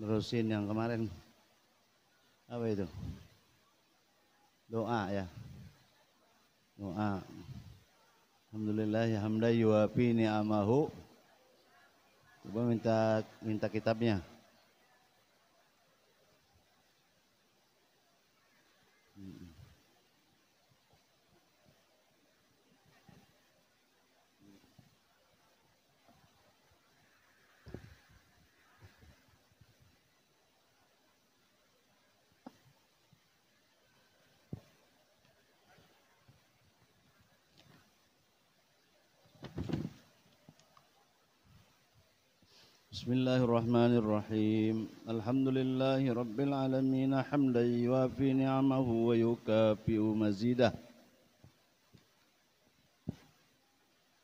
Terusin yang kemarin. Apa itu? Doa ya. Doa. Alhamdulillah hamdan yuwafi ni'amahu. Coba minta kitabnya. Bismillahirrahmanirrahim. Alhamdulillahi rabbil alamin hamdan yuwafi ni'amahu wa yukafi'u mazidah.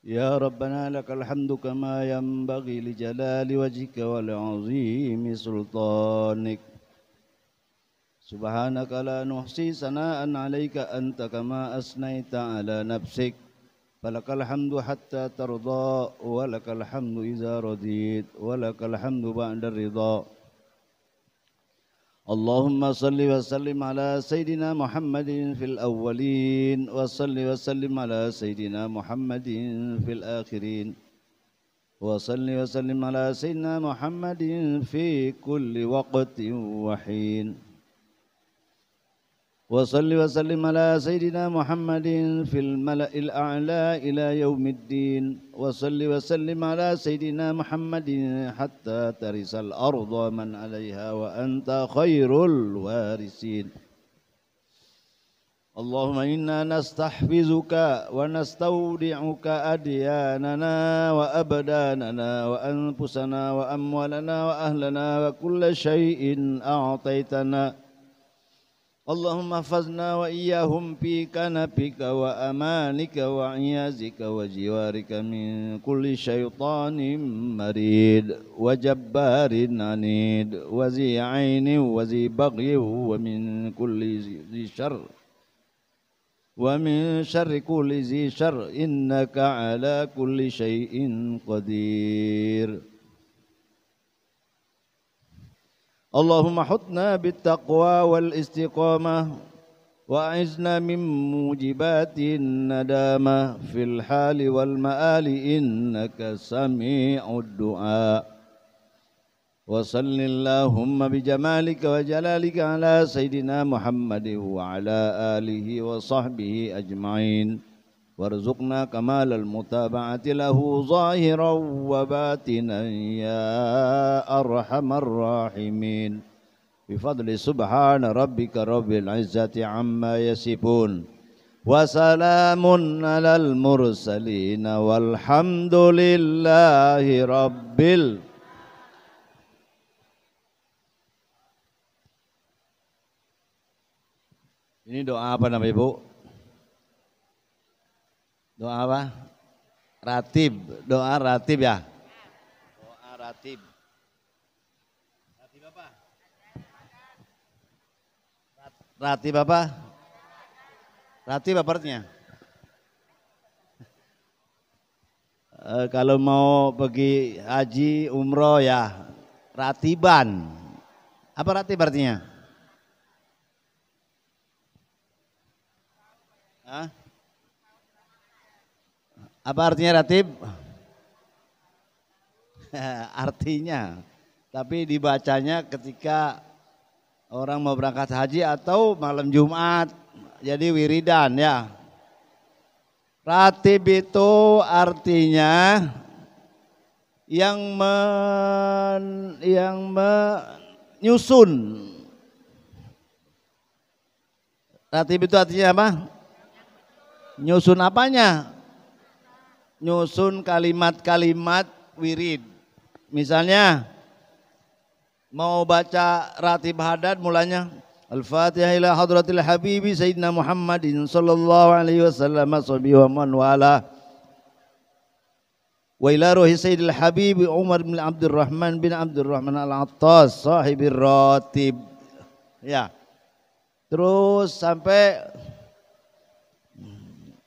Ya Rabbana lakal hamdu kama yanbaghi li jalali wajhika wa li'azimi sultanik. Subhanaka la nuhsi sana'an 'alaika anta kama asnaita 'ala nafsik. Falakal hamdu hatta tarda wa lakal hamdu iza radit wa lakal hamdu ba'da ridha. Allahumma salli wa sallim ala Sayyidina Muhammadin fil awwalin wa salli wa sallim ala Sayyidina Muhammadin fil akhirin wa salli wa sallim ala Sayyidina Muhammadin fi kulli waqtin wa hin. وصل وسلم على سيدنا محمد في الملأ الأعلى إلى يوم الدين وصل وسلم على سيدنا محمد حتى ترث الأرض من عليها وأنت خير الوارثين اللهم إنا نستحفظك ونستودعك أدياننا وأبداننا وأنفسنا وأموالنا وأهلنا وكل شيء أعطيتنا اللهم احفظنا وإياهم في كنفك وأمانك وعيازك وجوارك من كل شيطان مريد وجبار عنيد وذي عين وذي بغي ومن كل ذي شر ومن شر كل ذي شر إنك على كل شيء قدير اللهم حطنا بالتقوى والاستقامة وأعذنا من موجبات الندامة في الحال والمآل إنك سميع الدعاء وصل اللهم بجمالك وجلالك على سيدنا محمد وعلى آله وصحبه أجمعين وارزقنا كمال المتابعة له ظاهرا وباطنا يا أرحم الراحمين بفضل سبحان ربك رب العزة عما يصفون وسلام على المرسلين والحمد لله رب Ini doa apa nama Ibu? Doa apa? Ratib, doa ratib ya? Doa ratib. Ratib apa? Ratib apa? Ratib apa artinya? Kalau mau pergi haji, umroh ya, ratiban. Apa ratib artinya? Hah? Apa artinya ratib? Artinya, tapi dibacanya ketika orang mau berangkat haji atau malam Jumat, jadi wiridan ya. Ratib itu artinya yang menyusun. Ratib itu artinya apa? Nyusun apanya? Nyusun kalimat-kalimat wirid. Misalnya mau baca ratib hadat mulanya Al-Fatihah ila hadratil habibi Sayyidina Muhammadin sallallahu alaihi wasallam wa man wala wa ila ruhi Sayyidil Habib Umar bin Abdurrahman Al-Attas sahibir ratib. Ya. Terus sampai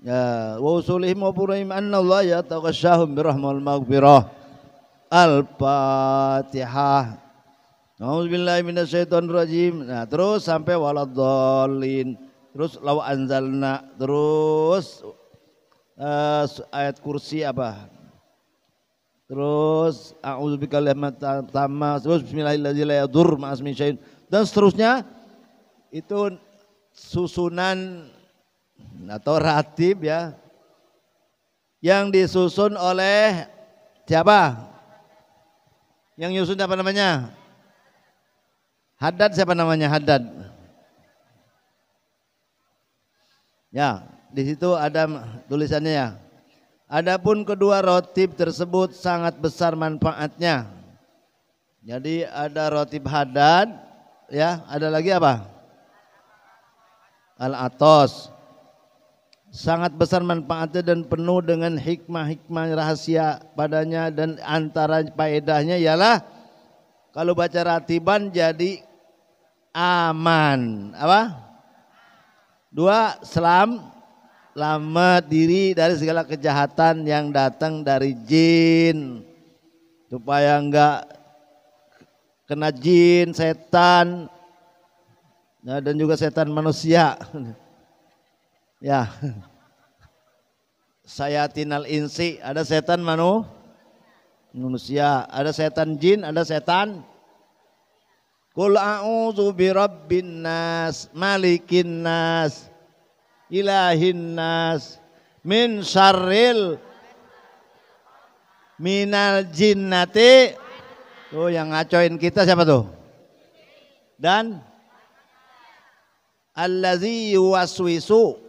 ya wa usulihim wa burahim anna Allah yataghashahum birahmal maghfirah. Al-Fatihah. A'udzubillahi minasyaitonirrajim. Nah, terus sampai waladhdallin. Terus law anzalna, terus ayat kursi apa? Terus a'udzubika tamma, terus bismillahirrahmanirrahim la yadur ma'asmi syai'in dan seterusnya. Itu susunan atau ratib ya yang disusun oleh siapa? Yang nyusun apa namanya? Haddad, siapa namanya? Haddad. Ya, di situ ada tulisannya ya. Adapun kedua rotib tersebut sangat besar manfaatnya. Jadi ada rotib Haddad, ya, ada lagi apa? Al-Atos. Sangat besar manfaatnya dan penuh dengan hikmah-hikmah rahasia padanya, dan antara faedahnya ialah kalau baca ratiban jadi aman. Apa? Dua, selamat diri dari segala kejahatan yang datang dari jin, supaya enggak kena jin, setan, nah, dan juga setan manusia. Ya, sayatinal insi, ada setan manusia, ada setan jin, ada setan. Qul a'udzu birabbin nas, malikin nas, ilahin nas, min syarril minal jinnati. Tuh yang ngacoin kita siapa tuh? Dan allazi yuwaswisu.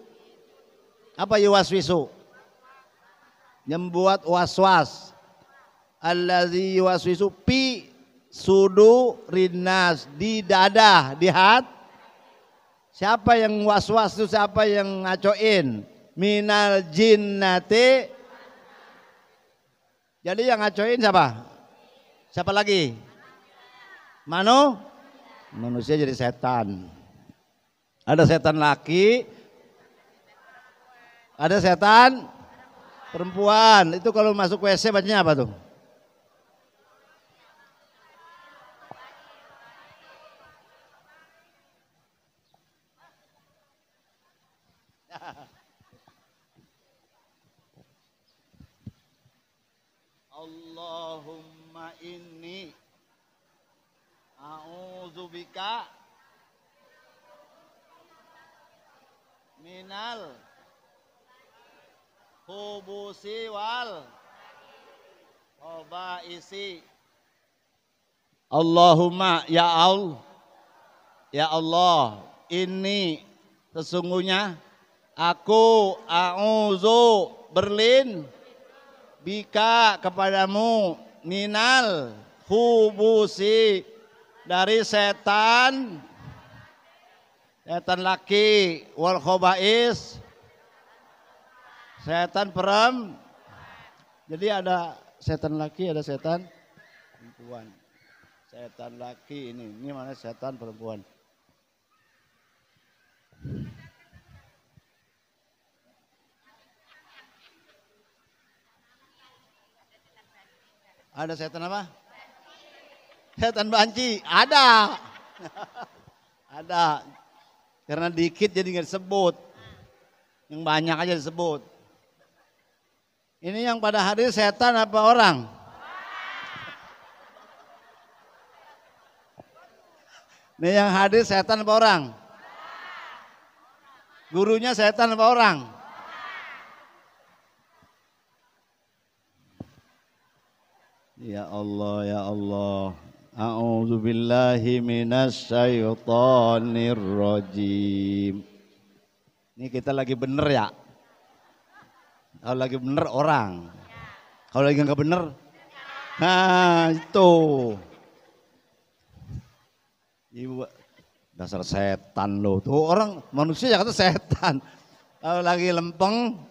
Apa yuwaswisu? Yang membuat waswas. Allazi yuwaswisu pi sudu rinas, di dada, di hati. Siapa yang waswas itu? Siapa yang ngacoin? Minal jinnati. Jadi yang ngacoin siapa? Siapa lagi? Manusia jadi setan. Ada setan laki, ada setan perempuan. Itu kalau masuk WC bacanya apa tuh? Allahumma inni a'udzubika minal hubusi wal khabaisi. Allahumma, ya Allah, ini sesungguhnya aku a'udzu bika kepadamu, minal hubusi dari setan laki, wal khobais setan Jadi ada setan laki, ada setan perempuan. Setan laki ini mana setan perempuan? Ada setan apa? Setan banci, ada. Ada. Karena dikit jadi nggak disebut. Yang banyak aja disebut. Ini yang pada hadir setan apa orang? Ini yang hadir setan apa orang? Gurunya setan apa orang? Ya Allah, ya Allah. A'udzu billahi minasyaitonir rajim. Ini kita lagi bener ya? Kalau lagi bener orang. Kalau lagi nggak bener, nah itu. Ibu dasar setan lo. Tuh orang manusia ya kata setan. Kalau lagi lempeng,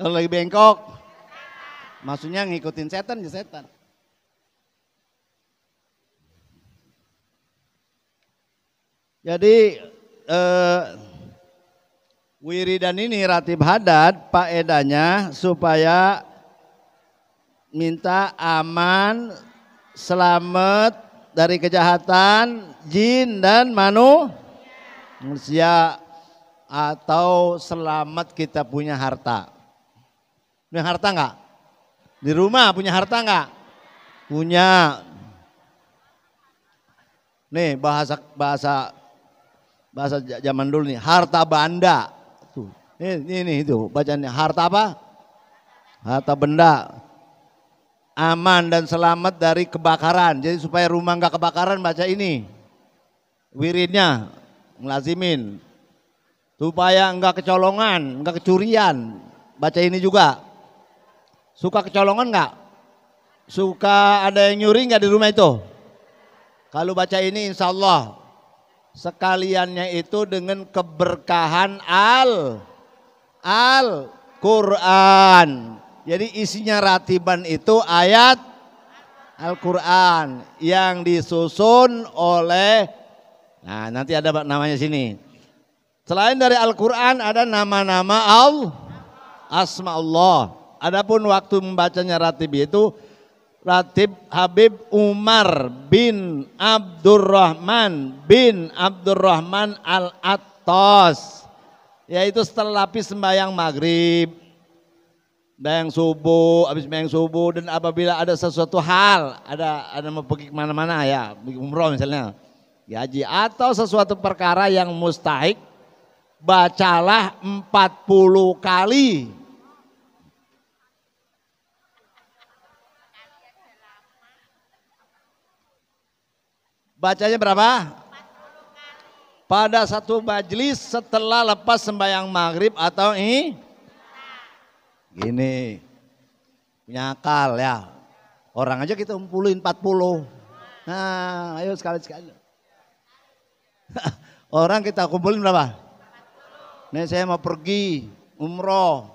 kalau lagi bengkok, maksudnya ngikutin setan ya setan. Jadi wiridan ini ratib Haddad faedahnya supaya minta aman, selamat dari kejahatan jin dan manusia, atau selamat kita punya harta. Punya harta enggak? Di rumah punya harta enggak? Punya. Nih bahasa zaman dulu nih, harta banda. Tuh. Ini itu bacanya harta apa? Harta benda. Aman dan selamat dari kebakaran. Jadi supaya rumah enggak kebakaran baca ini. Wiridnya ngelazimin. Supaya enggak kecolongan, enggak kecurian. Baca ini juga. Suka kecolongan enggak? Suka ada yang nyuri enggak di rumah itu? Kalau baca ini insya Allah sekaliannya itu dengan keberkahan Al-Quran. Jadi isinya ratiban itu ayat Al-Quran yang disusun oleh, nah nanti ada namanya sini. Selain dari Al-Quran ada nama-nama Asma Allah. Adapun waktu membacanya ratib itu Ratib Habib Umar bin Abdurrahman Al-Attas, yaitu setelah lapis sembahyang maghrib, sembahyang subuh, habis sembahyang subuh, dan apabila ada sesuatu hal, ada mau pergi kemana-mana ya, umroh misalnya, haji atau sesuatu perkara yang mustahik, bacalah 40 kali. Bacanya berapa? Pada satu majelis setelah lepas sembahyang maghrib atau gini, punya akal ya. Orang aja kita kumpulin 40. Nah ayo sekali-sekali. Orang kita kumpulin berapa? Nih saya mau pergi umroh,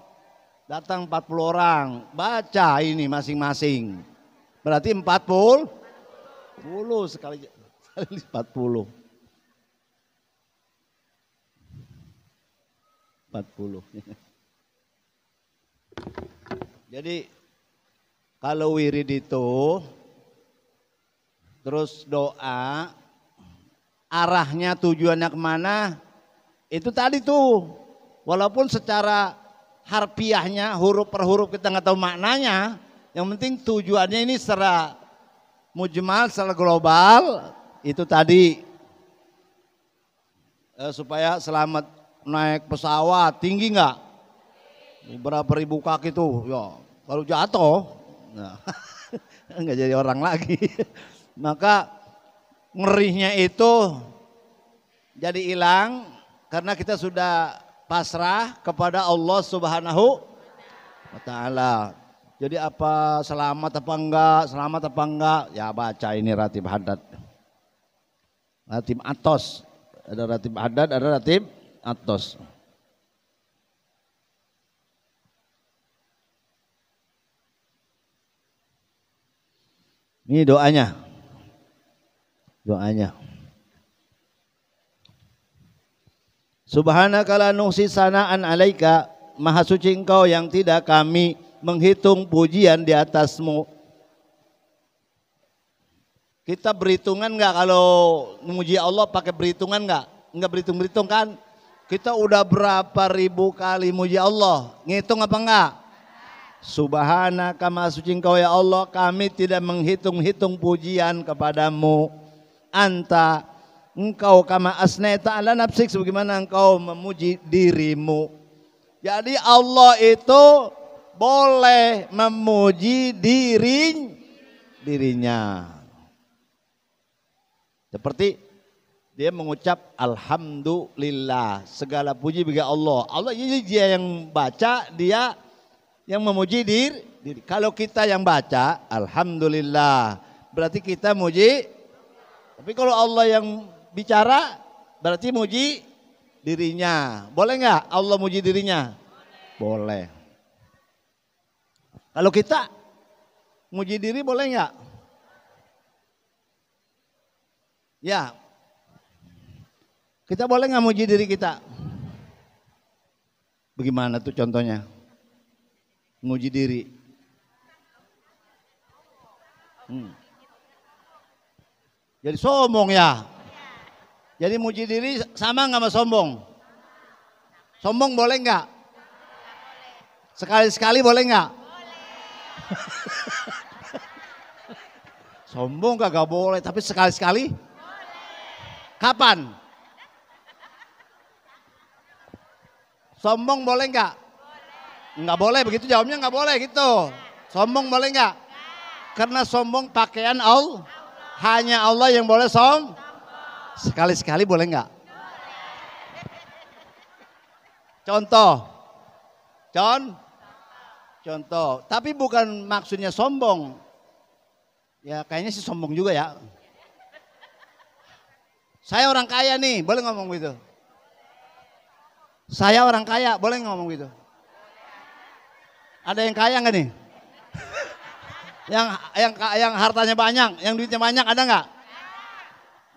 datang 40 orang, baca ini masing-masing. Berarti 40 sekali 40. Jadi kalau wirid itu terus doa, arahnya tujuannya kemana, itu tadi tuh walaupun secara harfiahnya huruf per huruf kita nggak tahu maknanya, yang penting tujuannya ini secara mujmal, secara global. Itu tadi supaya selamat naik pesawat tinggi nggak? Berapa ribu kaki tuh? Ya, kalau jatuh, nah, nggak jadi orang lagi. Maka ngerinya itu jadi hilang karena kita sudah pasrah kepada Allah Subhanahu wa Ta'ala. Jadi apa selamat apa enggak? Ya baca ini ratib haddad. Ratib atos, ada ratib haddad, ada ratib atos. Ini doanya. Subhanaka la nuhsi sana'an alaika, maha suci engkau yang tidak kami menghitung pujian di atasmu. Kita berhitungan enggak kalau memuji Allah pakai berhitungan enggak? Enggak berhitung-berhitung kan? Kita udah berapa ribu kali muji Allah, ngitung apa enggak? Subhanaka maha suci engkau ya Allah, kami tidak menghitung-hitung pujian kepadamu. Anta, engkau kama asnaita ala nafsik, sebagaimana engkau memuji dirimu. Jadi Allah itu boleh memuji dirinya. Seperti dia mengucap alhamdulillah, segala puji bagi Allah. Allah ini dia yang baca, dia yang memuji diri. Kalau kita yang baca alhamdulillah, berarti kita muji. Tapi kalau Allah yang bicara, berarti muji dirinya. Boleh nggak Allah muji dirinya? Boleh. Kalau kita muji diri boleh nggak? Ya, kita boleh nggak muji diri kita? Bagaimana tuh contohnya? Muji diri. Hmm. Jadi sombong ya. Jadi muji diri sama nggak sama sombong? Sombong boleh nggak? Sekali-sekali boleh nggak? Sombong kagak boleh, tapi sekali-sekali? Kapan? Sombong boleh nggak? Nggak boleh, begitu jawabnya nggak boleh gitu. Sombong boleh nggak? Karena sombong pakaian Allah. Hanya Allah yang boleh sekali-sekali boleh nggak? Contoh. Tapi bukan maksudnya sombong. Ya kayaknya sih sombong juga ya. Saya orang kaya nih, boleh ngomong gitu? Saya orang kaya, boleh ngomong gitu? Ada yang kaya nggak nih? yang hartanya banyak, yang duitnya banyak ada nggak?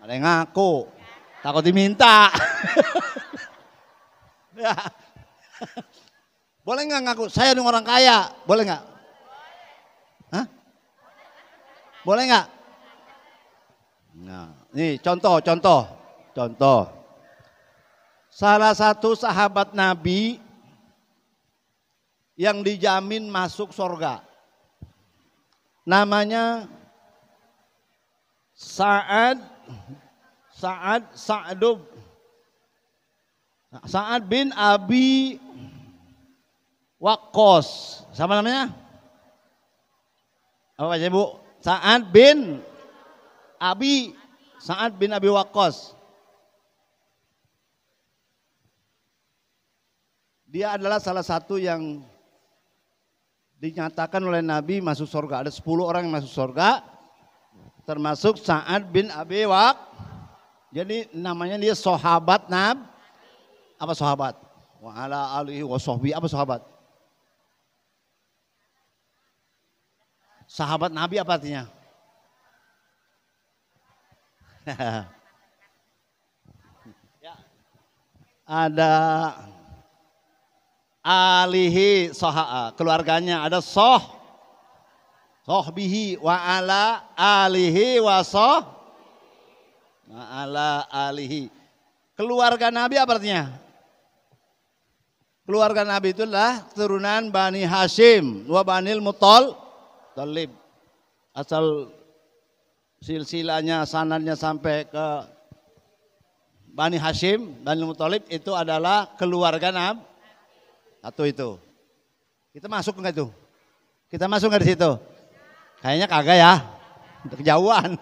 Ada yang ngaku, takut diminta. Ya. Boleh nggak ngaku? Saya nih orang kaya, boleh nggak? Hah? Boleh nggak? Nah, nih contoh. Salah satu sahabat Nabi yang dijamin masuk surga. Namanya Sa'ad bin Abi Waqqas. Sama namanya? Apa aja Bu? Sa'ad bin Abi Waqqas. Dia adalah salah satu yang dinyatakan oleh Nabi masuk surga. Ada 10 orang yang masuk surga, termasuk Sa'ad bin Abi Waqqas. Jadi namanya dia sahabat Nabi. Apa sahabat? Wa ala alihi wa sahbihi. Apa sahabat? Sahabat Nabi apa artinya? Ya. Ada alihi keluarganya, ada sohbihi wa ala alihi wa ala alihi. Keluarga Nabi apa artinya? Keluarga Nabi itulah keturunan Bani Hashim wa Banil Muttalib. Asal silsilanya, sanadnya sampai ke Bani Hashim, Bani Muttalib itu adalah keluarga Nabi. Satu itu. Kita masuk enggak itu? Kita masuk enggak di situ? Kayaknya kagak ya. Udah kejauhan.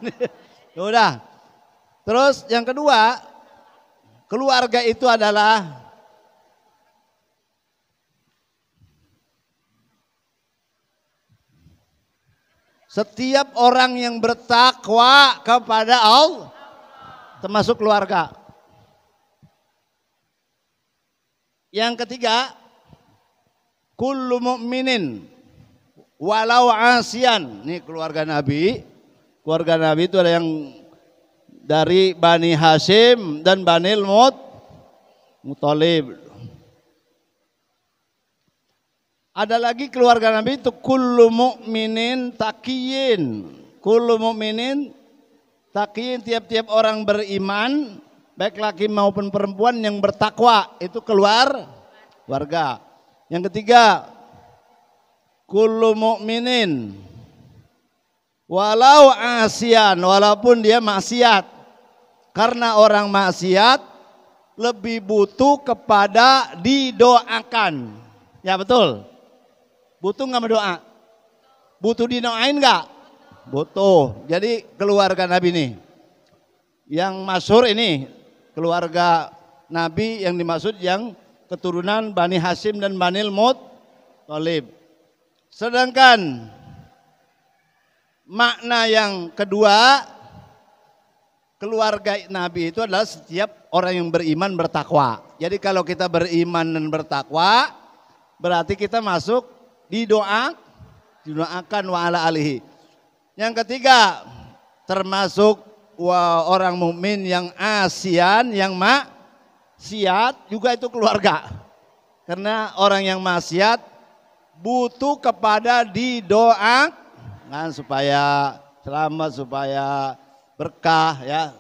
Udah. Terus yang kedua, keluarga itu adalah setiap orang yang bertakwa kepada Allah, termasuk keluarga. Yang ketiga, kullu mu'minin walau asian. Ini keluarga Nabi. Keluarga Nabi itu ada yang dari Bani Hashim dan Banil Muttalib. Ada lagi keluarga Nabi itu kullu mu'minin taqiyin. Kullu mu'minin taqiyin, tiap-tiap orang beriman, baik laki maupun perempuan yang bertakwa, itu keluarga. Yang ketiga, kullu mu'minin walau asian, walaupun dia maksiat. Karena orang maksiat lebih butuh kepada didoakan. Ya betul. Butuh nggak berdoa? Butuh didoain nggak? Butuh. Jadi keluarga Nabi nih, yang masyhur ini keluarga Nabi yang dimaksud yang keturunan Bani Hashim dan Banil Muttalib. Sedangkan makna yang kedua, keluarga Nabi itu adalah setiap orang yang beriman bertakwa. Jadi kalau kita beriman dan bertakwa, berarti kita masuk didoakan wa ala alihi. Yang ketiga, termasuk orang mukmin yang asian, yang maksiat juga itu keluarga. Karena orang yang maksiat butuh kepada didoakan supaya selamat supaya berkah ya,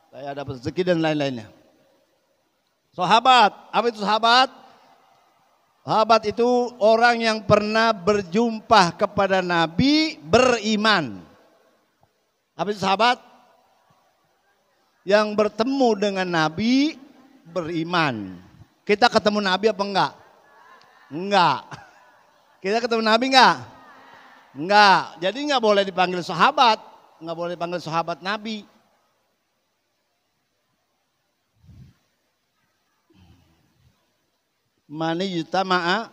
saya dapat rezeki dan lain-lainnya. Sahabat, apa itu sahabat? Sahabat itu orang yang pernah berjumpa kepada Nabi beriman. Apa itu sahabat? Yang bertemu dengan Nabi beriman. Kita ketemu Nabi apa enggak? Enggak. Kita ketemu Nabi enggak? Enggak. Jadi enggak boleh dipanggil sahabat. Enggak boleh dipanggil sahabat Nabi. Man ijtama'a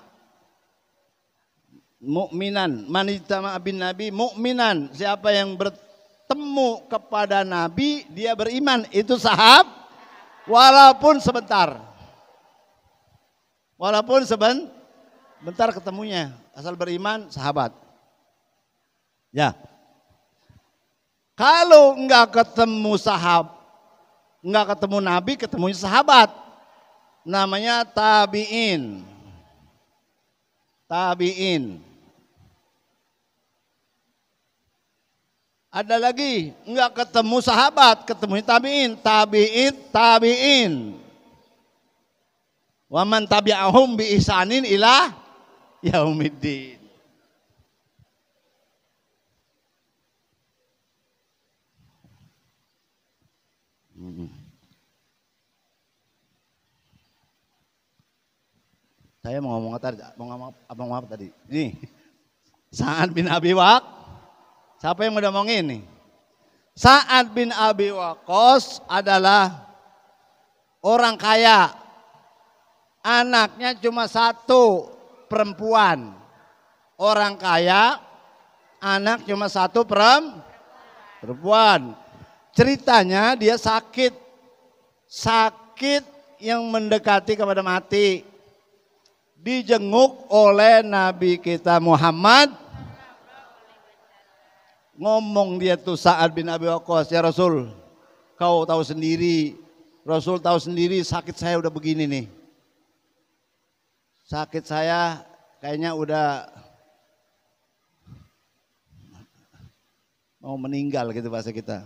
mu'minan. Man ijtama'a bin Nabi mu'minan. Siapa yang bertemu kepada Nabi, dia beriman. Itu sahabat. Walaupun sebentar. Walaupun sebentar ketemunya. Asal beriman, sahabat. Ya. Kalau enggak ketemu sahabat, enggak ketemu Nabi, ketemunya sahabat. Namanya tabi'in. Tabi'in. Ada lagi, enggak ketemu sahabat, ketemu tabi'in. Tabi'in. Wa man tabi'ahum bi ihsanin ila yaumiddin. Saya mau ngomong apa tadi? Ini Sa'ad bin Abi Waqqas. Siapa yang udah ngomongin nih? Sa'ad bin Abi Waqqas adalah orang kaya. Anaknya cuma satu, perempuan. Orang kaya, anak cuma satu perempuan. Ceritanya dia sakit. Sakit yang mendekati kepada mati. Dijenguk oleh Nabi kita Muhammad. Ngomong dia tuh Sa'ad bin Abi Waqqas, ya Rasul, kau tahu sendiri, Rasul tahu sendiri sakit saya udah begini nih. Sakit saya kayaknya udah mau meninggal gitu bahasa kita.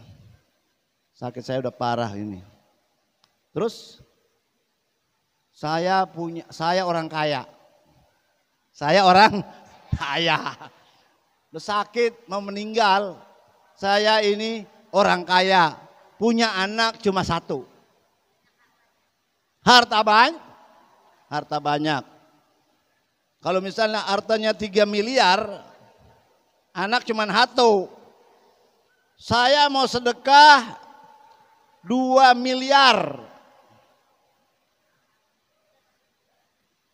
Sakit saya udah parah ini. Terus saya orang kaya. Saya orang kaya. Udah sakit mau meninggal. Saya ini orang kaya. Punya anak cuma satu. Harta banyak. Kalau misalnya hartanya 3 miliar. Anak cuma satu. Saya mau sedekah 2 miliar.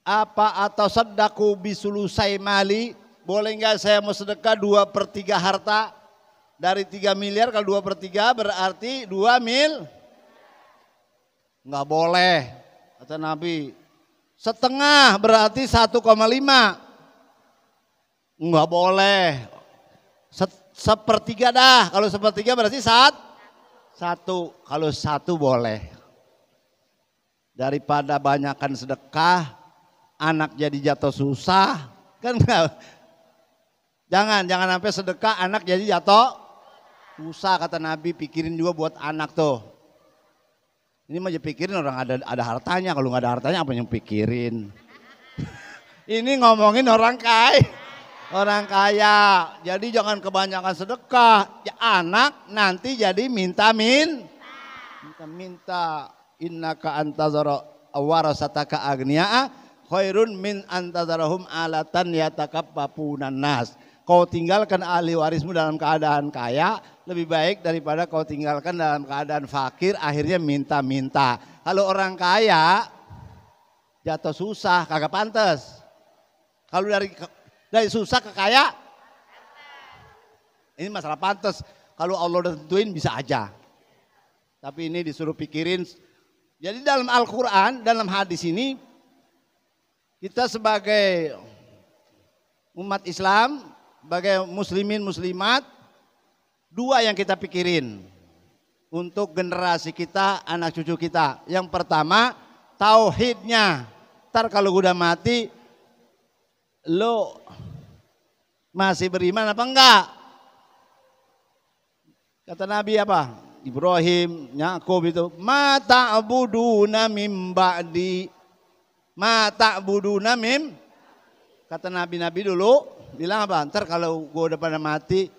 Apa atau sedekah bisulusai mali, boleh enggak saya mau sedekah 2/3 harta dari 3 miliar, kalau 2/3 berarti 2 mil. Enggak boleh, kata Nabi. Setengah berarti 1,5. Enggak boleh. Sepertiga dah, kalau sepertiga berarti satu, kalau satu boleh. Daripada banyakkan sedekah, anak jadi jatuh susah, kan enggak. Jangan sampai sedekah anak jadi jatuh susah, kata Nabi. Pikirin juga buat anak tuh. Ini mah pikirin orang ada hartanya, kalau nggak ada hartanya apa yang pikirin? Ini ngomongin orang kaya. Jadi jangan kebanyakan sedekah. Ya, anak nanti jadi minta. Innaka antazara warasataka agniya khairun min antazarahum alatan yatakaffafunan nas. Kau tinggalkan ahli warismu dalam keadaan kaya, lebih baik daripada kau tinggalkan dalam keadaan fakir akhirnya minta-minta. Kalau orang kaya jatuh susah kagak pantas. Kalau dari susah ke kaya, ini masalah pantas. Kalau Allah udah tentuin bisa aja. Tapi ini disuruh pikirin. Jadi dalam Al-Quran, dalam hadis ini, kita sebagai umat Islam, sebagai muslimin muslimat, dua yang kita pikirin untuk generasi kita, anak cucu kita. Yang pertama, tauhidnya. Ntar kalau udah mati, lo masih beriman apa enggak? Kata Nabi apa? Ibrahim, Yakub itu, ma ta'buduna mim ba'di. Ma ta'buduna mim. Kata nabi-nabi dulu, bilang apa? Ntar kalau gue udah pada mati,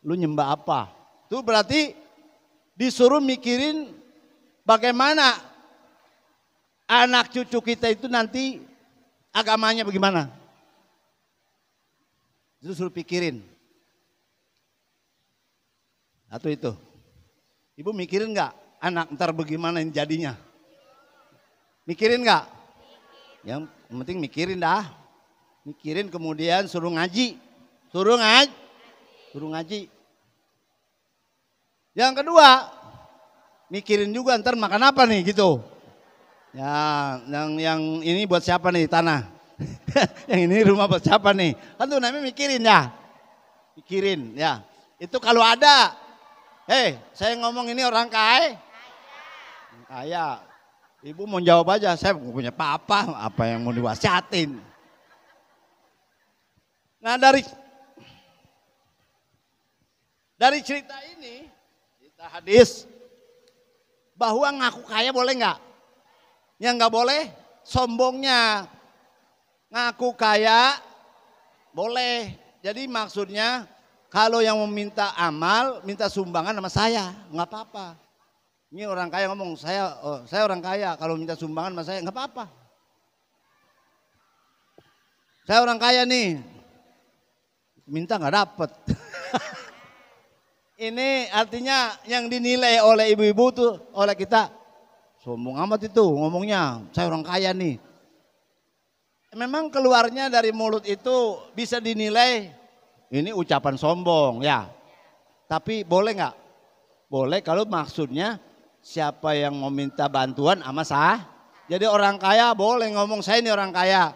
lu nyembah apa? Itu berarti disuruh mikirin bagaimana anak cucu kita itu nanti agamanya bagaimana. Itu suruh pikirin. Atau itu. Ibu mikirin nggak anak ntar bagaimana jadinya? Mikirin nggak? Yang penting mikirin dah. Mikirin kemudian suruh ngaji. Suruh ngaji. Yang kedua, mikirin juga ntar makan apa nih gitu. Ya, yang ini buat siapa nih tanah? Yang ini rumah buat siapa nih? Kan tuh namanya mikirin ya. Mikirin ya. Itu kalau ada. Saya ngomong ini orang kaya. Kaya. Ibu mau jawab aja, saya punya apa yang mau diwasiatin. Nah dari cerita ini, cerita hadis, bahwa ngaku kaya boleh nggak? Yang nggak boleh, sombongnya. Ngaku kaya boleh. Jadi maksudnya kalau yang meminta amal, minta sumbangan sama saya, nggak apa-apa. Ini orang kaya ngomong, saya orang kaya, kalau minta sumbangan sama saya nggak apa-apa. Saya orang kaya nih, minta nggak dapet. Ini artinya yang dinilai oleh ibu-ibu tuh, oleh kita, sombong amat itu ngomongnya, saya orang kaya nih. Memang keluarnya dari mulut itu bisa dinilai, ini ucapan sombong ya. Tapi boleh nggak? Boleh kalau maksudnya siapa yang mau minta bantuan sama saya. Jadi orang kaya boleh ngomong saya ini orang kaya.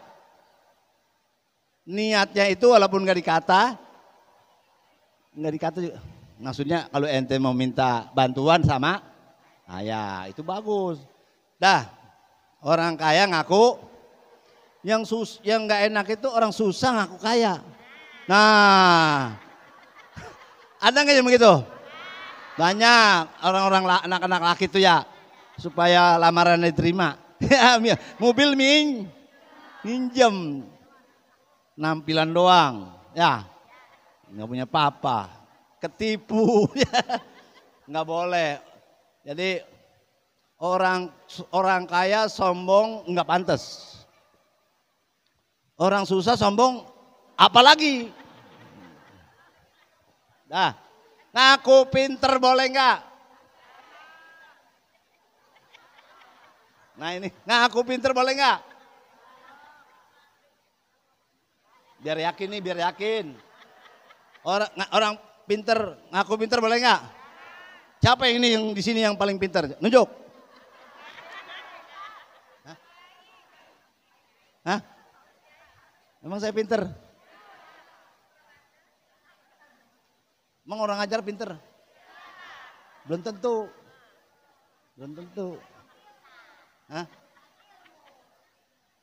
Niatnya itu walaupun nggak dikata juga. Maksudnya kalau ente mau minta bantuan sama saya itu bagus. Dah orang kaya ngaku, yang nggak enak itu orang susah ngaku kaya. Nah, ada nggak yang begitu? Banyak orang-orang anak-anak laki itu ya, supaya lamaran diterima. Mobil minjem, nampilan doang, ya, nggak punya apa-apa, ketipu, nggak boleh. Jadi orang kaya sombong nggak pantas. Orang susah sombong apalagi. Nah, ngaku pinter boleh nggak? Nah ini, ngaku pinter boleh nggak? Biar yakin nih, biar yakin. Orang pinter, ngaku pinter boleh nggak? Siapa yang ini yang di sini yang paling pinter? Nunjuk. Hah? Emang saya pinter? Emang orang ajar pinter? Belum tentu. Belum tentu. Hah?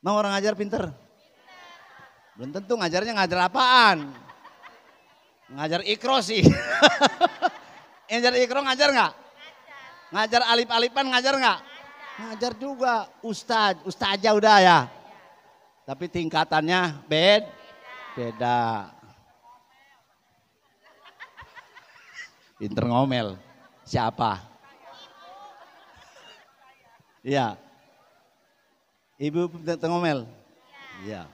Emang orang ajar pinter? Belum tentu, ngajarnya ngajar apaan? Ngajar ikro sih. Ngajar ikro ngajar nggak? Ngajar alif-alifan ngajar nggak? Ngajar juga. Ustazah udah ya. Tapi tingkatannya beda. Pinter ngomel. Siapa? Iya. Ibu pinter ngomel? Iya.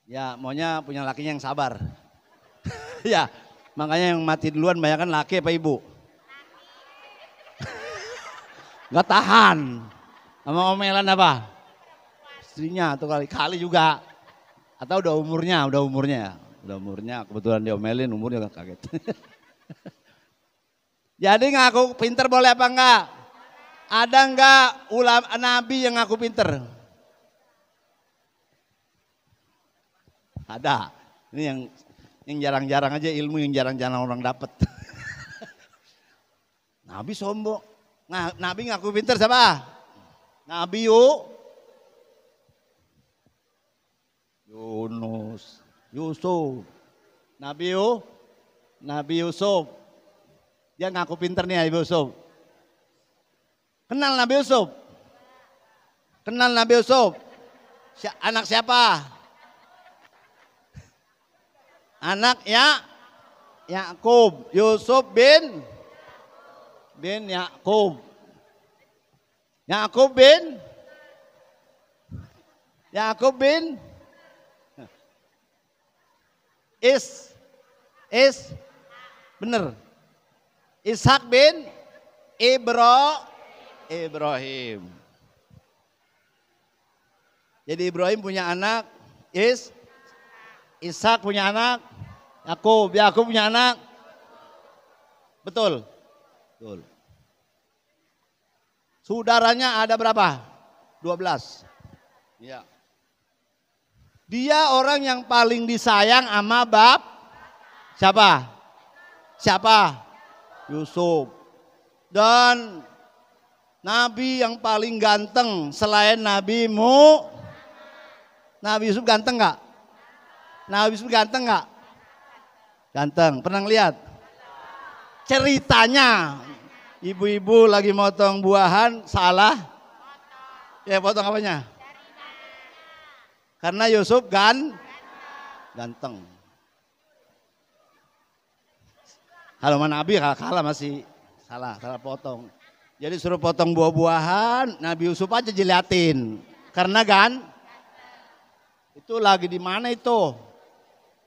Ya maunya punya lakinya yang sabar. Ya makanya yang mati duluan banyak kan laki apa ibu? Gak tahan. Sama omelan apa? Istrinya atau kali juga. Atau udah umurnya. Udah umurnya kebetulan diomelin umurnya kaget. Jadi ngaku pinter boleh apa enggak? Ada enggak ulama nabi yang ngaku pinter? Ada. Ini yang jarang-jarang aja ilmu yang jarang-jarang orang dapat. Nabi sombong. Nah, Nabi ngaku pinter siapa? Nabi Yunus, Yusuf. Nabi Yusuf. Dia ngaku pinter nih Nabi Yusuf. Kenal Nabi Yusuf? Kenal Nabi Yusuf? Anak siapa? Anak Yakub. Yusuf bin Yakub. Yakub bin bener. Ishak bin Ibrahim. Jadi Ibrahim punya anak Ishak punya anak Yakub punya anak. Betul. Saudaranya ada berapa? 12. Ya. Dia orang yang paling disayang sama Siapa? Yusuf. Dan Nabi yang paling ganteng selain Nabi Yusuf ganteng nggak? Nabi Yusuf ganteng nggak? Ganteng. Pernah lihat? Ceritanya ibu-ibu lagi motong buahan salah. Ya potong apanya? Karena Yusuf ganteng. Kalau Nabi kalah masih salah potong. Jadi suruh potong buah-buahan, Nabi Yusuf aja diliatin. Karena itu lagi di mana itu?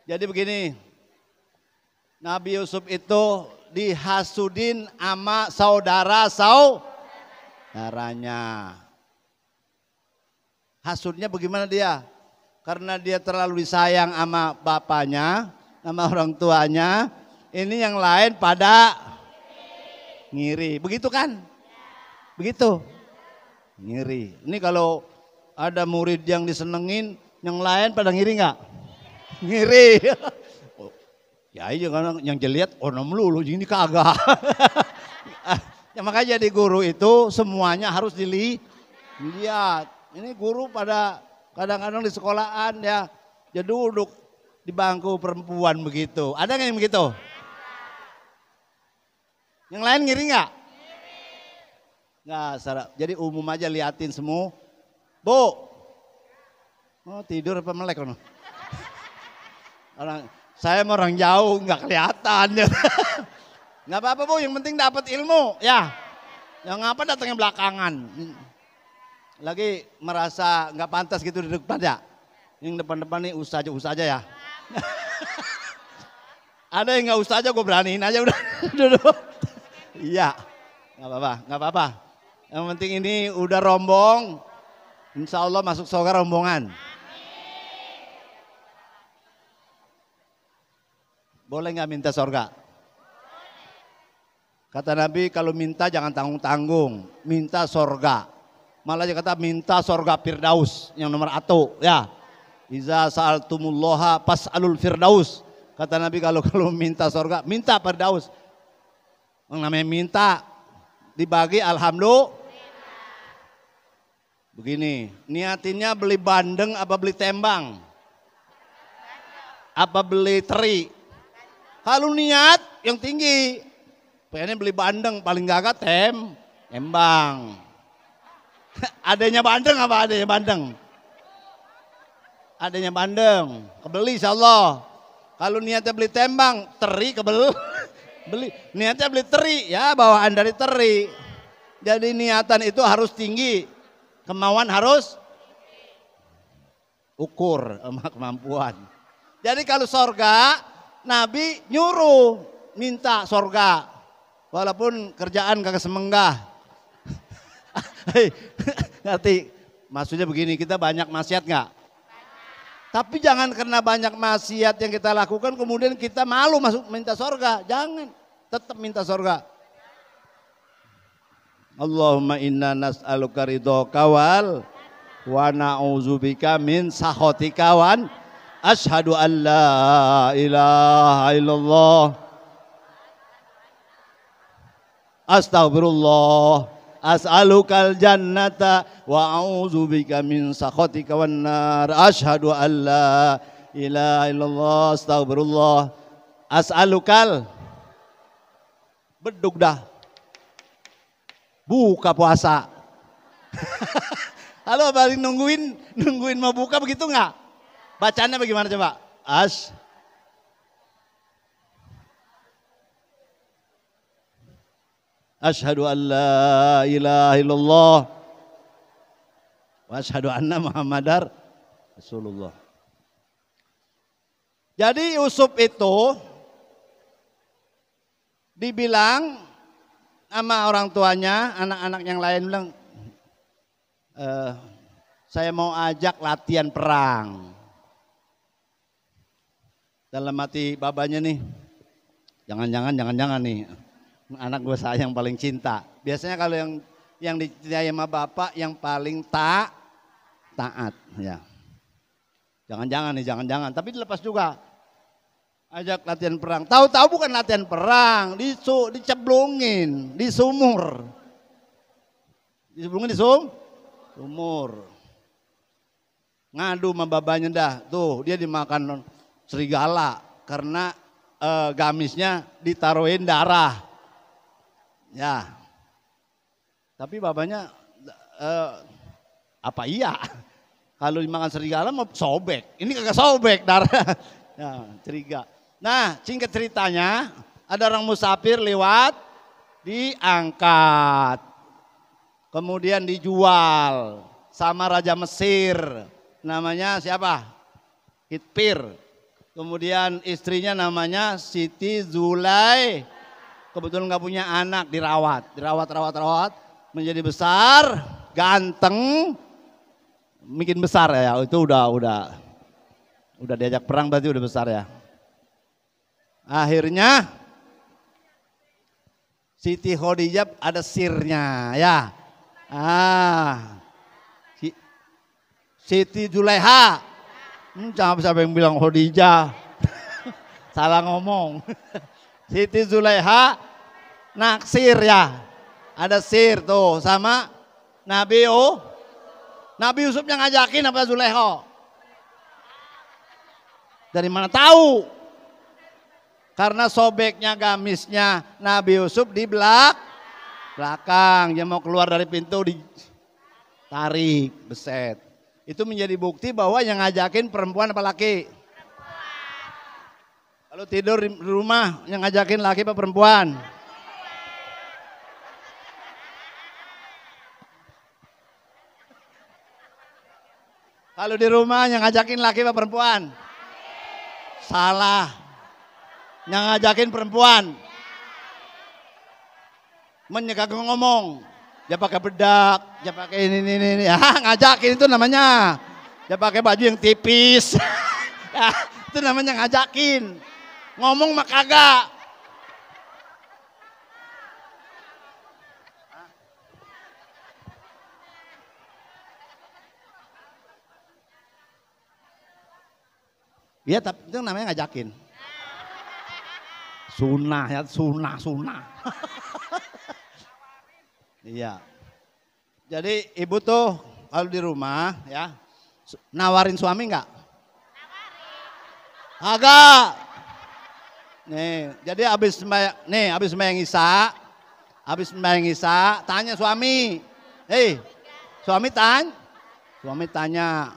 Jadi begini, Nabi Yusuf itu dihasudin sama saudaranya. Hasudnya bagaimana dia? Karena dia terlalu disayang sama bapaknya, sama orang tuanya. Ini yang lain pada ngiri. Begitu kan? Begitu. Ngiri. Ini kalau ada murid yang disenengin, yang lain pada ngiri nggak? Ngiri. Ya iya kan yang jeliat ono melulu ini kagak. Ya makanya jadi guru itu semuanya harus dilihat. Ini guru pada kadang-kadang di sekolahan ya duduk di bangku perempuan begitu. Ada nggak yang begitu? Yang lain ngiri nggak? Nggak, jadi umum aja liatin semua. Bu, mau tidur apa melek? Saya orang jauh nggak kelihatan. Nggak apa-apa Bu, yang penting dapat ilmu ya. Yang ngapa datangnya belakangan? Lagi merasa nggak pantas gitu di depan ya. Yang depan-depan nih usah aja ya. Ada yang nggak usah aja gue beraniin aja udah duduk. Iya, nggak apa-apa. Yang penting ini udah rombong, insya Allah masuk surga rombongan. Boleh nggak minta surga? Kata Nabi kalau minta jangan tanggung-tanggung, minta surga. Malah dia kata minta surga Firdaus yang nomor 1 ya. Iza sa'altumullaha pas'alul Firdaus. Kata Nabi kalau minta surga, minta Firdaus. Yang namanya minta dibagi alhamdulillah. Begini, niatinnya beli bandeng apa beli tembang? Apa beli teri? Kalau niat yang tinggi, pengennya beli bandeng paling gagah tembang. Adanya bandeng apa adanya bandeng? Adanya bandeng, kebeli insyaallah. Kalau niatnya beli tembang, teri beli. Niatnya beli teri, ya bawaan dari teri. Jadi niatan itu harus tinggi, kemauan harus ukur sama kemampuan. Jadi kalau sorga, Nabi nyuruh minta sorga, walaupun kerjaan kagak semenggah. Ngerti? Maksudnya begini, kita banyak maksiat nggak? Tapi jangan karena banyak maksiat yang kita lakukan kemudian kita malu masuk minta sorga. Jangan, tetap minta sorga. Allahumma inna nas'aluka ridhoka wa na'udzubika min sakhatika wa asyhadu an la ilaha illallah. Astaghfirullah. As'alukal jannata wa a'udzubika min sakhatika wan nar. Asyhadu an la ilaha illallah. Astaghfirullah. As'alukal. bedug dah. Buka puasa. Halo, balik nungguin mau buka begitu nggak? Bacaannya bagaimana coba? Asyhadu an la ilaha illallah wa asyhadu anna Muhammadar Rasulullah. Jadi Yusuf itu dibilang sama orang tuanya, anak-anak yang lain bilang, saya mau ajak latihan perang. Dalam hati babanya nih, jangan-jangan nih, anak gue sayang paling cinta. Biasanya kalau yang dicintai sama bapak yang paling taat, ya. Jangan-jangan. Tapi dilepas juga. Ajak latihan perang. Tahu-tahu bukan latihan perang, diceblungin di sumur. Diceblungin di sumur. Ngadu sama babanya dah. Tuh, dia dimakan serigala karena gamisnya ditaruhin darah. Ya. Tapi babanya apa iya? Kalau dimakan serigala mau sobek. Ini kagak sobek darah. Ya, ceriga. Nah, singkat ceritanya, ada orang musafir lewat, diangkat. Kemudian dijual sama Raja Mesir. Namanya siapa? Hitpir. Kemudian istrinya namanya Siti Zulai. Kebetulan nggak punya anak, dirawat. Menjadi besar, ganteng, bikin besar ya. Itu udah diajak perang berarti udah besar ya. Akhirnya Siti Khadijah ada sirnya ya. Siti Zulaiha. Jangan siapa yang bilang Khadijah. Salah ngomong. Siti Zulaiha naksir ya. Ada sir tuh sama Nabi Yusuf yang ngajakin apa Zulaiha? Dari mana tahu? Karena sobeknya gamisnya Nabi Yusuf di belakang. Dia mau keluar dari pintu ditarik, beset. Itu menjadi bukti bahwa yang ngajakin perempuan apa laki? Kalau tidur di rumah yang ngajakin laki apa perempuan? Kalau di rumah yang ngajakin laki apa perempuan? Salah. Yang ngajakin perempuan. Menyegak ngomong. Dia pakai bedak, dia pakai ini. Ngajakin itu namanya. Dia pakai baju yang tipis. Itu namanya ngajakin. Ngomong mah kagak. Iya, tapi itu namanya ngajakin. Sunnah. Iya. Jadi ibu tuh kalau di rumah ya nawarin suami enggak? Agak. Nih, jadi habis sembahyang Isya, tanya suami. Suami tanya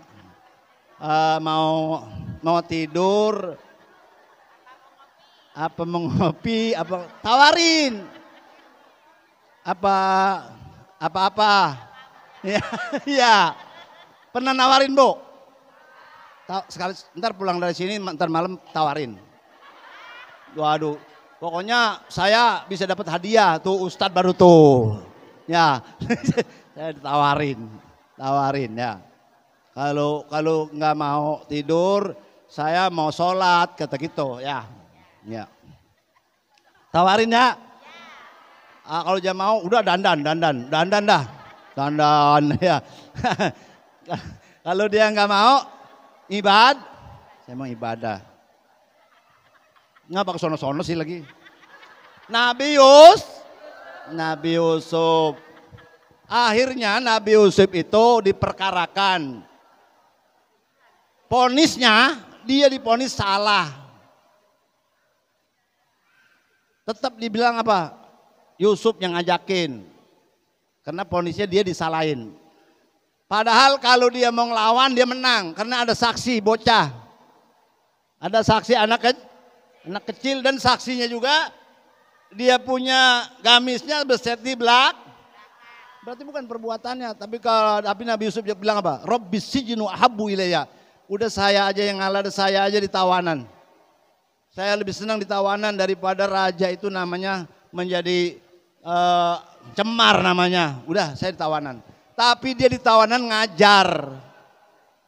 mau tidur apa mengopi apa tawarin apa ya pernah nawarin Bu sekali ntar pulang dari sini ntar malam tawarin waduh pokoknya saya bisa dapat hadiah tuh Ustadz baru tuh ya saya ditawarin ya kalau nggak mau tidur saya mau sholat kata gitu ya. Tawarin ya. Kalau dia mau udah dandan dah. Dandan ya. Kalau dia nggak mau saya mau ibadah. Nggak pakai sono-sono sih lagi. Nabi Yusuf. Akhirnya Nabi Yusuf itu diperkarakan. Ponisnya dia diponis salah. Tetap dibilang apa? Yusuf yang ngajakin. Karena ponisnya dia disalahin. Padahal kalau dia mau ngelawan dia menang. Karena ada saksi bocah. Ada saksi anak kecil dan saksinya juga dia punya gamisnya beset di belakang. Berarti bukan perbuatannya. Tapi Nabi Yusuf bilang apa? Rabbis sijnu ahabbu ilayya. Udah saya aja yang ngalah, saya aja di tawanan. Saya lebih senang di tawanan daripada raja itu namanya menjadi cemar namanya. Udah saya di tawanan. Tapi dia di tawanan ngajar.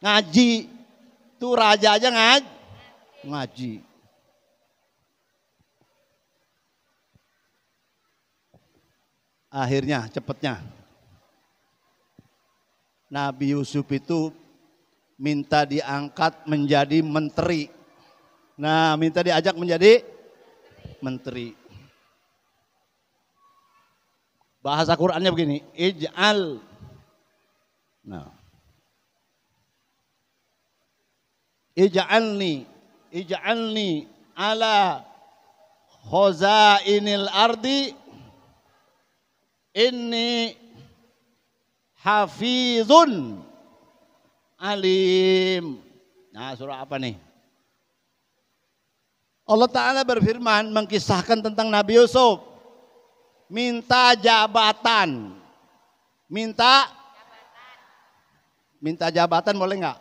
Ngaji. Tuh raja aja ngaji. Akhirnya cepetnya Nabi Yusuf itu minta diangkat menjadi menteri. Nah, minta diajak menjadi menteri. Bahasa Qur'annya begini, ij'al. Nah. Ij'alni ala khazainil ardi inni hafizun alim. Nah, surah apa nih? Allah Ta'ala berfirman mengkisahkan tentang Nabi Yusuf. Minta jabatan. Minta jabatan boleh nggak?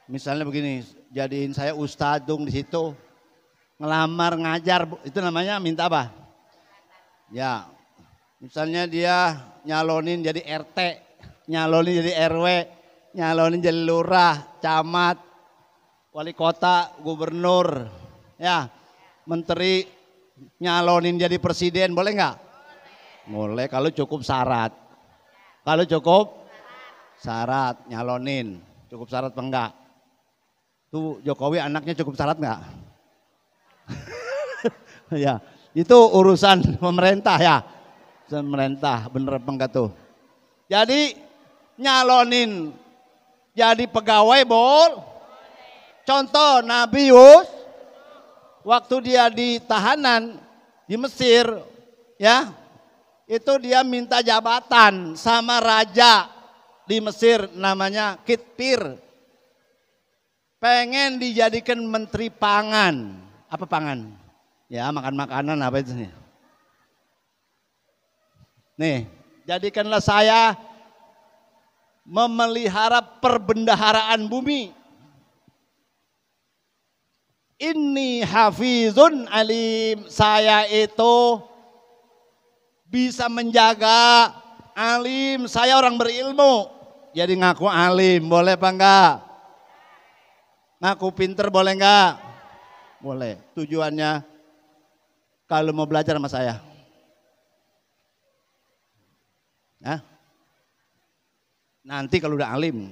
Misalnya begini, jadiin saya ustadung di situ. Ngelamar ngajar, itu namanya minta apa? Ya, misalnya dia nyalonin jadi RT, nyalonin jadi RW, nyalonin jadi lurah, camat, wali kota, gubernur, ya, menteri, nyalonin jadi presiden, boleh nggak? Boleh kalau cukup syarat. Kalau cukup syarat nyalonin, cukup syarat apa enggak? Tuh Jokowi anaknya cukup syarat nggak? Ya, itu urusan pemerintah ya. Pemerintah bener apa enggak tuh? Jadi nyalonin jadi pegawai Contoh Nabi Yusuf waktu dia di tahanan di Mesir ya, itu dia minta jabatan sama raja di Mesir namanya Kitpir. Pengen dijadikan menteri pangan. Apa pangan? Ya, makan makanan apa itu nih? Nih, jadikanlah saya memelihara perbendaharaan bumi. Inni hafizun alim. Saya itu bisa menjaga, alim. Saya orang berilmu. Jadi ngaku alim, boleh apa enggak? Ngaku pinter boleh enggak? Boleh. Tujuannya kalau mau belajar sama saya. Nah, nanti kalau udah alim.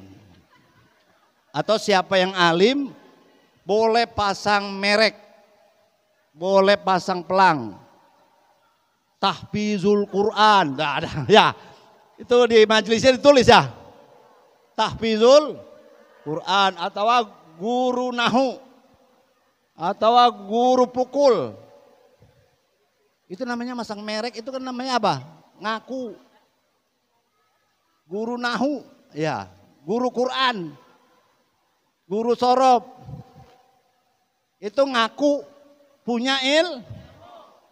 Atau siapa yang alim boleh pasang merek. Boleh pasang pelang. Tahfizul Quran. Nggak ada. Ya, itu di majelisnya ditulis ya. Tahfizul Quran atau guru nahu atau guru pukul. Itu namanya masang merek, itu kan namanya apa? Ngaku. Guru nahu, ya, guru Quran, guru sorob. Itu ngaku punya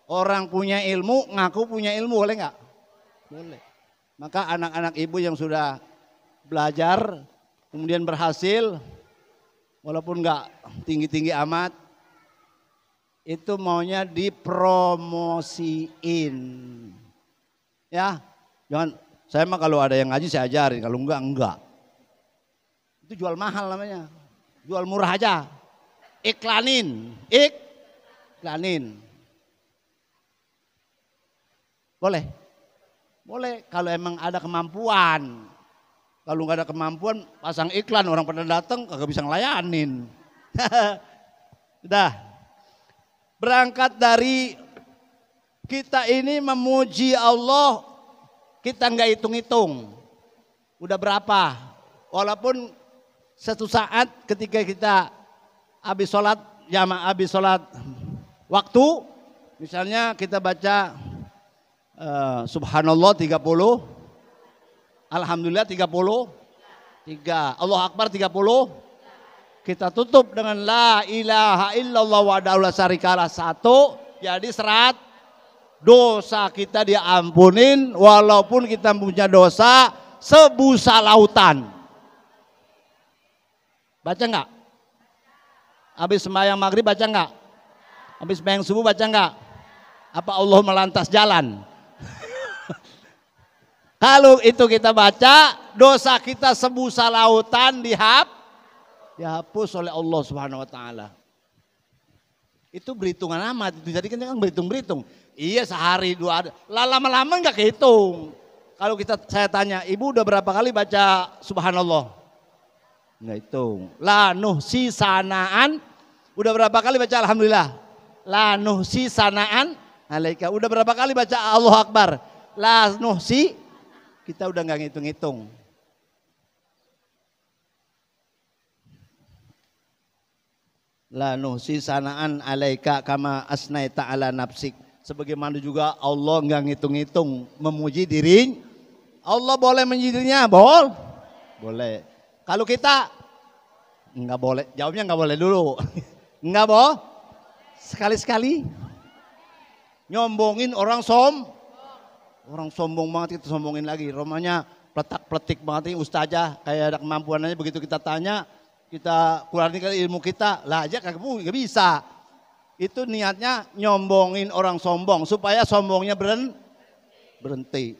orang punya ilmu, ngaku punya ilmu, boleh nggak? Boleh. Maka anak-anak ibu yang sudah belajar, kemudian berhasil, walaupun nggak tinggi-tinggi amat, itu maunya dipromosiin. Ya, jangan, saya mah kalau ada yang ngaji saya ajarin, kalau enggak. Itu jual mahal namanya, jual murah aja. Iklanin. Boleh? Boleh kalau emang ada kemampuan. Kalau nggak ada kemampuan pasang iklan, orang pada datang kagak bisa ngelayanin. Udah. Berangkat dari kita ini memuji Allah, kita nggak hitung-hitung. Udah berapa? Walaupun satu saat ketika kita habis sholat waktu, misalnya kita baca Subhanallah 30. Alhamdulillah 33. Allah Akbar 30. Kita tutup dengan la ilaha illallah wahdahu la syarikalah 1. Jadi 100. Dosa kita diampunin walaupun kita punya dosa sebusa lautan. Baca enggak? Habis sembahyang maghrib baca enggak? Habis sembahyang subuh baca enggak? Apa Allah melantas jalan? Kalau itu kita baca, dosa kita sebusa lautan dihapus oleh Allah Subhanahu wa taala. Itu berhitungan amat itu. Jadi kan berhitung-berhitung. Iya sehari 2 hari. Lama-lama enggak kehitung. Kalau saya tanya, ibu udah berapa kali baca subhanallah? Enggak hitung. La nuhsi sanaan. Udah berapa kali baca alhamdulillah? La nuhsi sanaan alaika. Udah berapa kali baca Allahu Akbar? La nuhsi. Kita udah enggak ngitung-ngitung. La nuhsi sanaan alaika kama asnaita ala nafsik. Sebagaimana juga Allah enggak ngitung-ngitung memuji diri. Allah boleh memuji dirinya? Boleh. Kalau kita enggak boleh. Jawabnya enggak boleh dulu. Enggak boh. Sekali-sekali nyombongin orang sombong banget kita sombongin lagi. Romanya pletak-pletik banget ini ustazah kayak ada kemampuannya begitu kita tanya kita keluarin ilmu kita lah aja kagak bisa. Itu niatnya nyombongin orang sombong supaya sombongnya berhenti.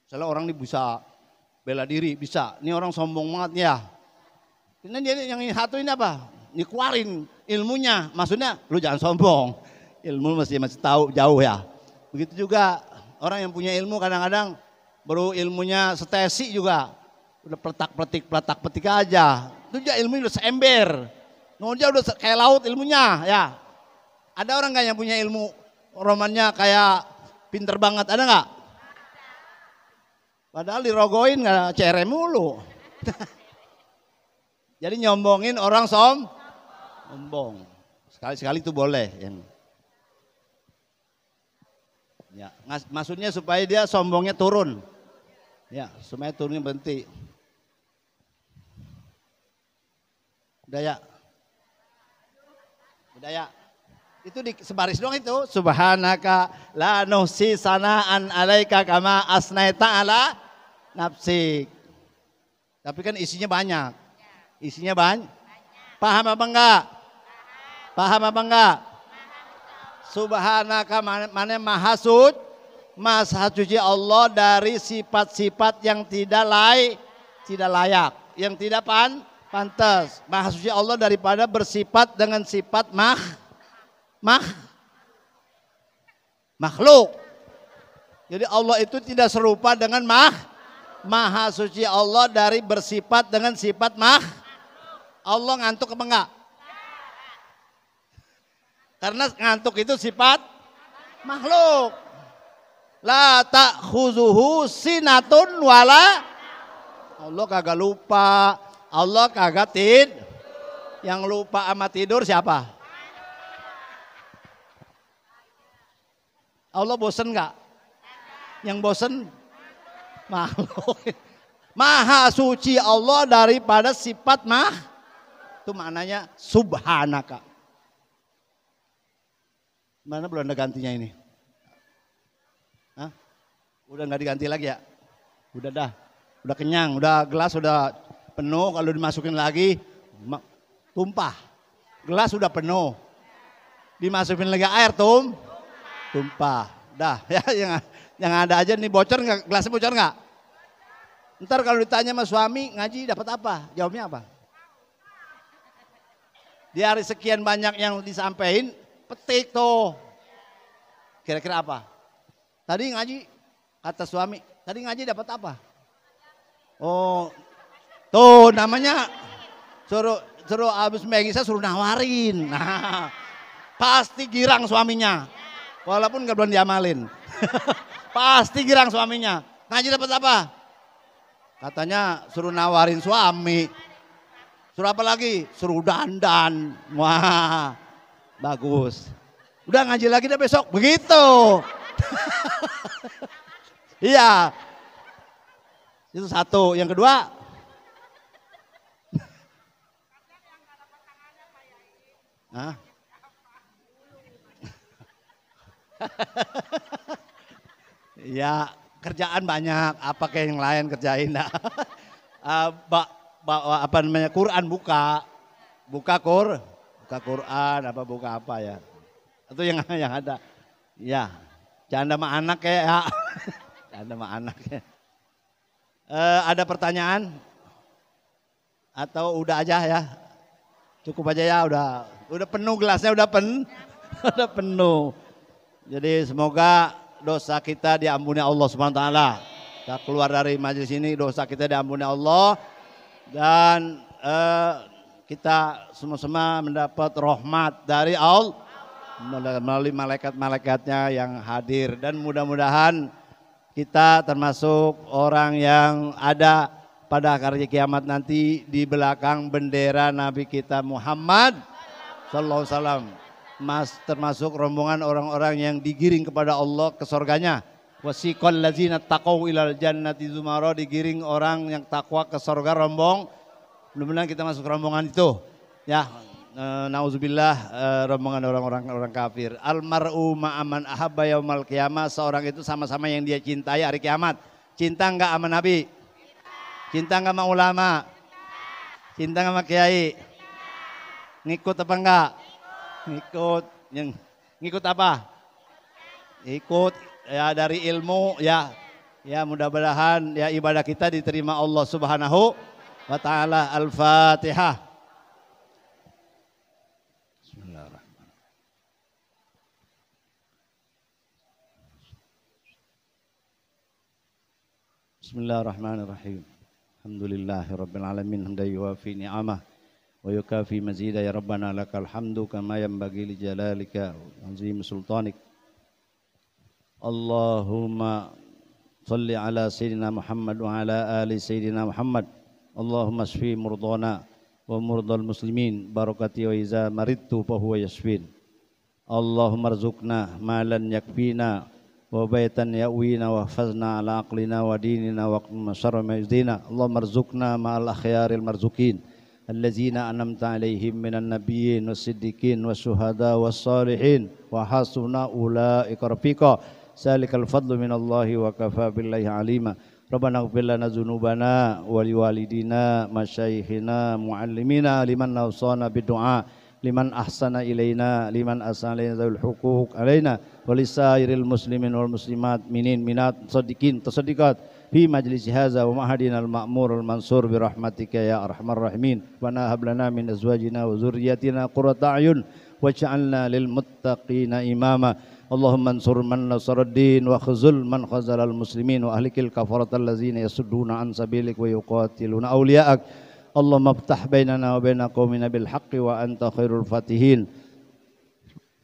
Misalnya orang ini bisa bela diri, bisa. Ini orang sombong banget ya. Ini dia yang satu ini apa? Dikeluarin ilmunya. Maksudnya lu jangan sombong. Ilmu masih tahu jauh ya. Begitu juga orang yang punya ilmu kadang-kadang baru ilmunya setesi juga. Udah petak-petik aja. Itu aja ilmunya udah seember. Dia udah kayak laut ilmunya ya. Ada orang nggak yang punya ilmu romannya kayak pinter banget, ada nggak? Padahal dirogoin nggak cerem mulu. Jadi nyombongin orang sombong. Sekali-sekali itu boleh. Ya, maksudnya supaya dia sombongnya turun. Ya, supaya turunnya berhenti. Udah ya. Itu di sebaris doang itu. Subhanaka la nuhsi sanaan alaika kama asnaita ala nafsik. Tapi kan isinya banyak. Isinya banyak. Paham apa enggak? Paham apa enggak? Subhanaka mana maha suci Allah dari sifat-sifat yang tidak layak, yang tidak pantas. Maha suci Allah daripada bersifat dengan sifat makhluk. Jadi Allah itu tidak serupa dengan maha suci Allah dari bersifat dengan sifat Allah ngantuk apa enggak? Karena ngantuk itu sifat makhluk. La ta'khuzuhu sinatun wala. Allah kagak lupa. Allah kagak Yang lupa sama tidur siapa? Allah bosen enggak? Yang bosen makhluk. Maha suci Allah daripada sifat itu maknanya subhanaka. Mana belum ada gantinya ini? Hah? Udah nggak diganti lagi ya? Udah dah. Udah kenyang, udah gelas udah penuh, kalau dimasukin lagi tumpah. Gelas udah penuh. Dimasukin lagi air tumpah. Dah ya yang ada aja nih bocor nggak? Gelasnya bocor nggak? Ntar kalau ditanya sama suami ngaji dapat apa? Jawabnya apa? Di hari sekian banyak yang disampaikan, petik tuh. Kira-kira apa? Tadi ngaji, kata suami, tadi ngaji dapat apa? Oh, tuh namanya suruh abis Megisa suruh nawarin. Nah, pasti girang suaminya. Walaupun gak belum diamalin. Pasti girang suaminya. Ngaji dapat apa? Katanya suruh nawarin suami. Suruh apa lagi? Suruh dandan. Wah, bagus. Udah ngaji lagi deh besok. Begitu. Iya. Itu satu. Yang kedua, hah? Ya kerjaan banyak, apa kayak yang lain kerjain dah. Apa namanya Quran buka Quran buka apa ya? Itu yang ada. Ya, canda sama anak ya. Canda sama anak ya. Ada pertanyaan? Atau udah aja ya? Cukup aja ya, udah penuh gelasnya, udah penuh. Jadi semoga dosa kita diampuni Allah Subhanahu wa taala. Kita keluar dari majelis ini dosa kita diampuni Allah dan kita semua mendapat rahmat dari Allah melalui malaikat-malaikatnya yang hadir dan mudah-mudahan kita termasuk orang yang ada pada hari kiamat nanti di belakang bendera Nabi kita Muhammad sallallahu alaihi wasallam. Termasuk rombongan orang-orang yang digiring kepada Allah ke surganya. Wasiqal ladzina taqaw ilal jannati zumara, digiring orang yang takwa ke surga rombong. Mudah-mudahan kita masuk rombongan itu. Ya, nauzubillah rombongan orang-orang kafir. Almar'u ma'aman ahabba yaumal qiyamah, seorang itu sama-sama yang dia cintai hari kiamat. Cinta enggak sama Nabi? Cinta enggak sama ulama? Cinta enggak sama kiai? Ngikut apa enggak? Ngikut apa? Ikut ya dari ilmu ya mudah-mudahan ya ibadah kita diterima Allah Subhanahu wa taala. Al-Fatihah. Bismillahirrahmanirrahim. Alhamdulillahirabbil alamin hamdan yuwafi ni'amah wa yukafi mazida ya rabbana lakal hamdu kama yanbaghi li jalalika wa azim sultanik. Allahumma salli ala sayyidina Muhammad wa ala ali sayyidina Muhammad. Allahumma shfi murdana wa murdal muslimin barakati wa iza maridtu fa huwa yashfin. Allahumma rzuqna malan yakfina wa baitan ya'wina wa hafazna ala aqlina wa dinina wa qina syarra ma yuzdina. Allahumma rzuqna ma'al akhyaril marzuqin allazina an'amta alaihim minan nabiyyin was-siddiqin wasyuhada was-salihin wa hasuna ulaika rafiqa. Salikal fadlu minallahi wa kafa billahi alima. Rabbana ighfir lana dzunubana wa liwalidina masyayikhina muallimina liman nawsana bidu'a liman ahsana ilaina liman asalaina dzul huquq alaina wa lisairil muslimin wal muslimat minin minat sadiqin tasaddiqat fi majlis hadza wa mahadinal ma'mur al mansur bi rahmatika ya arhamar rahimin. Wa hab lana min azwajina wa dzurriyyatina qurrata a'yun waj'alna lil muttaqina imama. Allahumma ansur man nasaraddin wa khuzul man khazalal muslimin wa ahlikil kafaratal ladzina yasudduna an sabilik wa yuqatiluna awliya'ak. Allahumma iftah bainana wa baina qaumina bil haqqi wa anta khairul fatihin.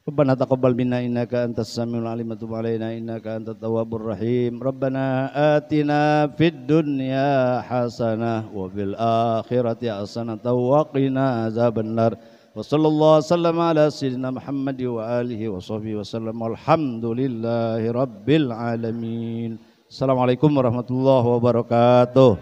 Rabbana taqabbal minna innaka antas samiul alim wa tub alaina innaka antat tawwabur rahim. Rabbana atina fid dunya hasanah wa fil akhirati hasanah wa qina azabannar. Wa sallallahu wasallam ala sayyidina Muhammad wa alihi wa sahbihi wasallam. Alhamdulillahi rabbil alamin. Assalamualaikum warahmatullahi wabarakatuh.